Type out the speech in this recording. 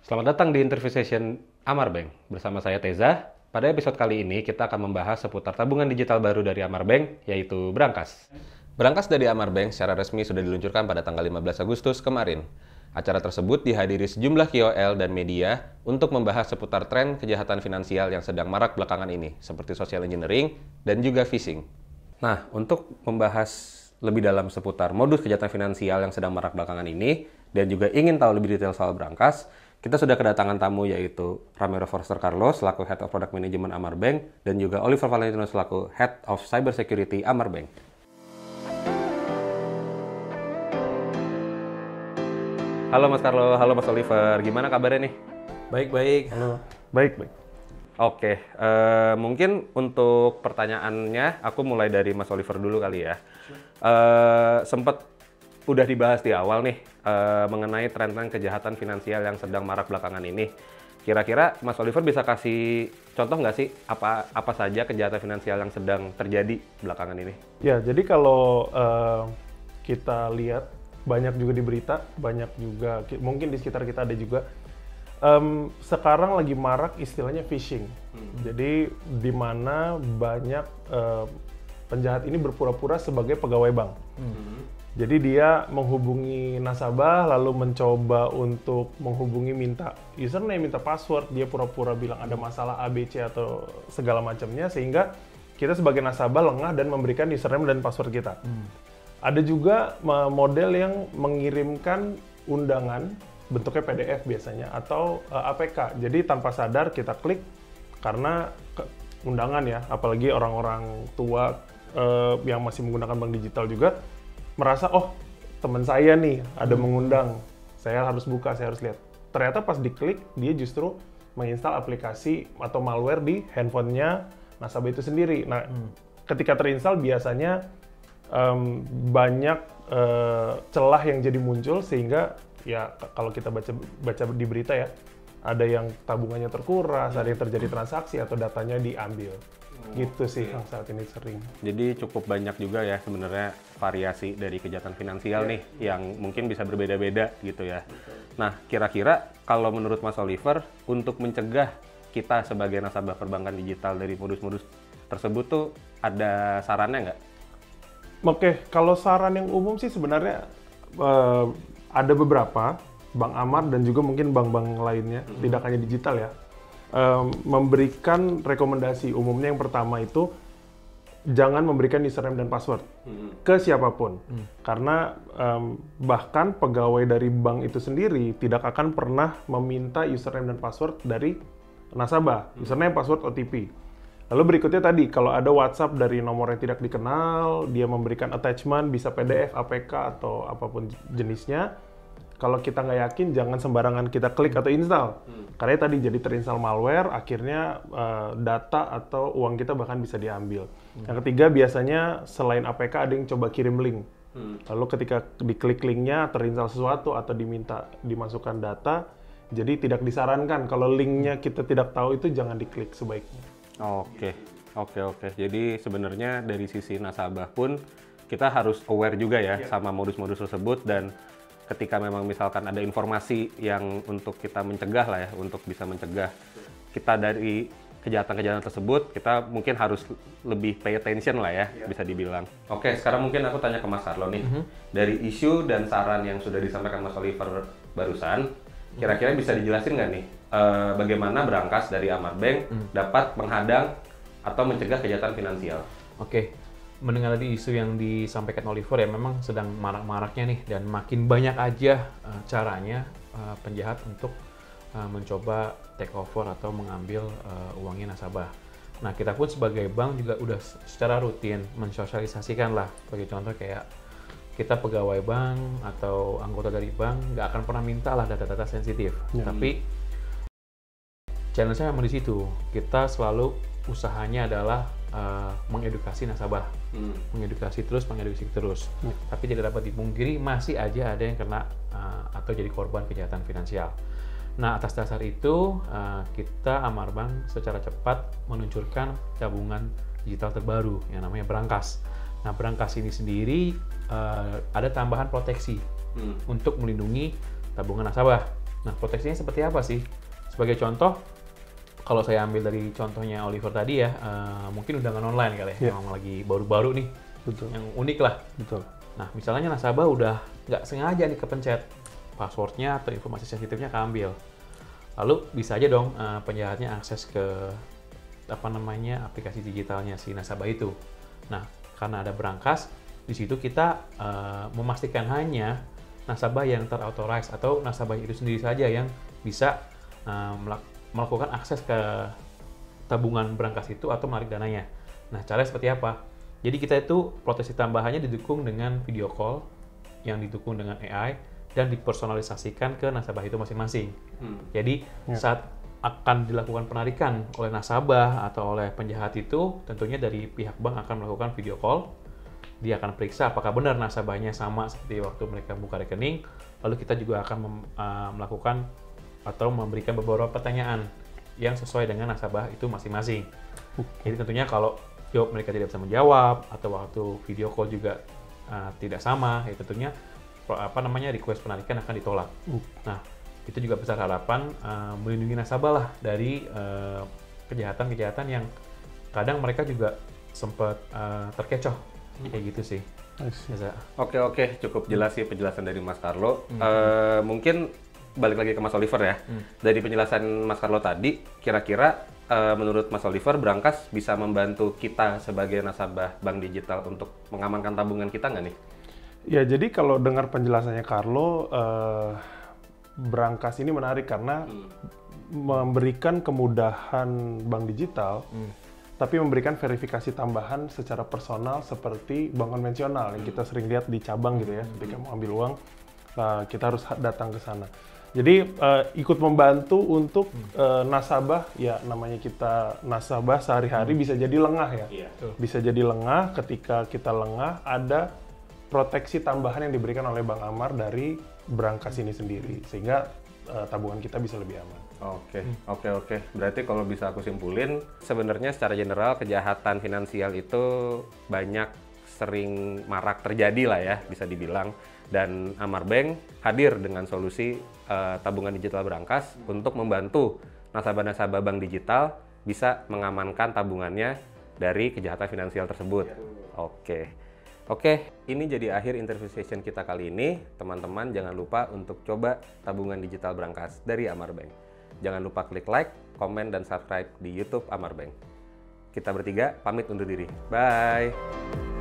Selamat datang di interview session Amar Bank. Bersama saya Teza. Pada episode kali ini kita akan membahas seputar tabungan digital baru dari Amar Bank, yaitu Brankas. Brankas dari Amar Bank secara resmi sudah diluncurkan pada tanggal 15 Agustus kemarin. Acara tersebut dihadiri sejumlah KOL dan media untuk membahas seputar tren kejahatan finansial yang sedang marak belakangan ini, seperti social engineering dan juga phishing. Nah, untuk membahas lebih dalam seputar modus kejahatan finansial yang sedang marak belakangan ini, dan juga ingin tahu lebih detail soal Brankas, kita sudah kedatangan tamu yaitu Ramiro Forster Carlos selaku Head of Product Management Amar Bank dan juga Oliver Valentino selaku Head of Cyber Security Amar Bank. Halo Mas Carlo, halo Mas Oliver, gimana kabarnya nih? Baik-baik. Halo. Baik. Oke, mungkin untuk pertanyaannya aku mulai dari Mas Oliver dulu kali ya. Sempat udah dibahas di awal nih mengenai tren-tren kejahatan finansial yang sedang marak belakangan ini. Kira-kira Mas Oliver bisa kasih contoh nggak sih apa saja kejahatan finansial yang sedang terjadi belakangan ini? Ya, jadi kalau kita lihat banyak juga di berita, banyak juga mungkin di sekitar kita ada juga. Sekarang lagi marak istilahnya phishing. Jadi di mana banyak penjahat ini berpura-pura sebagai pegawai bank. Jadi dia menghubungi nasabah, lalu mencoba untuk menghubungi minta username, minta password, dia pura-pura bilang ada masalah ABC atau segala macamnya, sehingga kita sebagai nasabah lengah dan memberikan username dan password kita. Ada juga model yang mengirimkan undangan, bentuknya PDF biasanya, atau APK. Jadi tanpa sadar kita klik, karena undangan ya, apalagi orang-orang tua yang masih menggunakan bank digital juga, merasa, oh teman saya nih ada mengundang, saya harus buka, saya harus lihat. Ternyata pas diklik, dia justru menginstal aplikasi atau malware di handphonenya nasabah itu sendiri. Nah, ketika terinstall biasanya banyak celah yang jadi muncul, sehingga ya kalau kita baca di berita ya, ada yang tabungannya terkuras, ada yang terjadi transaksi atau datanya diambil. Gitu sih yang saat ini sering. Jadi cukup banyak juga ya sebenarnya variasi dari kejahatan finansial nih yang mungkin bisa berbeda-beda gitu ya. Nah, kira-kira kalau menurut Mas Oliver untuk mencegah kita sebagai nasabah perbankan digital dari modus-modus tersebut tuh ada sarannya nggak? Oke, kalau saran yang umum sih sebenarnya ada beberapa Bank Amar dan juga mungkin bank-bank lainnya, tidak hanya digital ya, memberikan rekomendasi. Umumnya yang pertama itu jangan memberikan username dan password ke siapapun, karena bahkan pegawai dari bank itu sendiri tidak akan pernah meminta username dan password dari nasabah, username, password, OTP. Lalu berikutnya tadi, kalau ada WhatsApp dari nomor yang tidak dikenal, dia memberikan attachment, bisa PDF, APK, atau apapun jenisnya. Kalau kita nggak yakin, jangan sembarangan kita klik atau install. Karena tadi jadi terinstall malware, akhirnya data atau uang kita bahkan bisa diambil. Yang ketiga, biasanya selain APK ada yang coba kirim link. Lalu ketika diklik linknya, terinstall sesuatu atau diminta dimasukkan data, jadi tidak disarankan. Kalau linknya kita tidak tahu itu jangan diklik sebaiknya. Oke. Jadi sebenarnya dari sisi nasabah pun kita harus aware juga ya sama modus-modus tersebut, dan ketika memang misalkan ada informasi yang untuk kita mencegah lah ya, untuk bisa mencegah kita dari kejahatan-kejahatan tersebut, kita mungkin harus lebih pay attention lah ya, bisa dibilang. Oke, sekarang mungkin aku tanya ke Mas Carlo nih. Dari isu dan saran yang sudah disampaikan Mas Oliver barusan, kira-kira bisa dijelasin nggak nih bagaimana Brankas dari Amar Bank dapat menghadang atau mencegah kejahatan finansial? Oke, mendengar tadi isu yang disampaikan Oliver ya, memang sedang marak-maraknya nih, dan makin banyak aja caranya penjahat untuk mencoba take over atau mengambil uangnya nasabah. Nah, kita pun sebagai bank juga udah secara rutin mensosialisasikan lah, sebagai contoh kayak kita pegawai bank atau anggota dari bank nggak akan pernah minta lah data-data sensitif. Tapi challenge-nya memang di situ. Kita selalu usahanya adalah mengedukasi nasabah, mengedukasi terus. Tapi tidak dapat dipungkiri masih aja ada yang kena atau jadi korban kejahatan finansial. Nah, atas dasar itu kita Amar Bank secara cepat meluncurkan tabungan digital terbaru yang namanya Brankas. Nah, Brankas ini sendiri ada tambahan proteksi untuk melindungi tabungan nasabah. Nah, proteksinya seperti apa sih? Sebagai contoh, kalau saya ambil dari contohnya Oliver tadi ya, mungkin undangan online kali ya, yang lagi baru-baru nih, Betul. yang unik lah. Betul. Nah, misalnya nasabah udah nggak sengaja nih kepencet passwordnya atau informasi sensitifnya keambil. Lalu bisa aja dong penjahatnya akses ke aplikasi digitalnya si nasabah itu. Nah, karena ada berangkas, di situ kita memastikan hanya nasabah yang terauthorize atau nasabah itu sendiri saja yang bisa melakukan akses ke tabungan berangkas itu atau menarik dananya. Nah, caranya seperti apa? Jadi kita itu proteksi tambahannya didukung dengan video call yang didukung dengan AI dan dipersonalisasikan ke nasabah itu masing-masing. Jadi saat akan dilakukan penarikan oleh nasabah atau oleh penjahat itu, tentunya dari pihak bank akan melakukan video call. Dia akan periksa apakah benar nasabahnya sama seperti waktu mereka buka rekening. Lalu kita juga akan melakukan atau memberikan beberapa pertanyaan yang sesuai dengan nasabah itu masing-masing. Jadi tentunya kalau jawab mereka tidak bisa menjawab atau waktu video call juga tidak sama, ya tentunya request penarikan akan ditolak. Nah, itu juga besar harapan melindungi nasabah lah dari kejahatan-kejahatan yang kadang mereka juga sempat terkecoh kayak gitu sih. Oke, cukup jelas sih penjelasan dari Mas Carlo. Mungkin balik lagi ke Mas Oliver ya. Dari penjelasan Mas Carlo tadi, kira-kira menurut Mas Oliver, Brankas bisa membantu kita sebagai nasabah bank digital untuk mengamankan tabungan kita nggak nih? Ya, jadi kalau dengar penjelasannya Carlo, Brankas ini menarik karena memberikan kemudahan bank digital, tapi memberikan verifikasi tambahan secara personal seperti bank konvensional yang kita sering lihat di cabang gitu ya. Ketika mau ambil uang, kita harus datang ke sana. Jadi ikut membantu untuk nasabah, ya namanya kita nasabah sehari-hari bisa jadi lengah ya. Bisa jadi lengah, ketika kita lengah ada proteksi tambahan yang diberikan oleh Bank Amar dari Brankas ini sendiri, sehingga tabungan kita bisa lebih aman. Oke. Berarti kalau bisa aku simpulin, sebenarnya secara general kejahatan finansial itu banyak sering marak terjadi lah ya, bisa dibilang. Dan Amar Bank hadir dengan solusi tabungan digital Brankas untuk membantu nasabah-nasabah bank digital bisa mengamankan tabungannya dari kejahatan finansial tersebut. Oke, ini jadi akhir interview session kita kali ini. Teman-teman jangan lupa untuk coba tabungan digital Brankas dari Amar Bank. Jangan lupa klik like, komen, dan subscribe di YouTube Amar Bank. Kita bertiga pamit undur diri. Bye!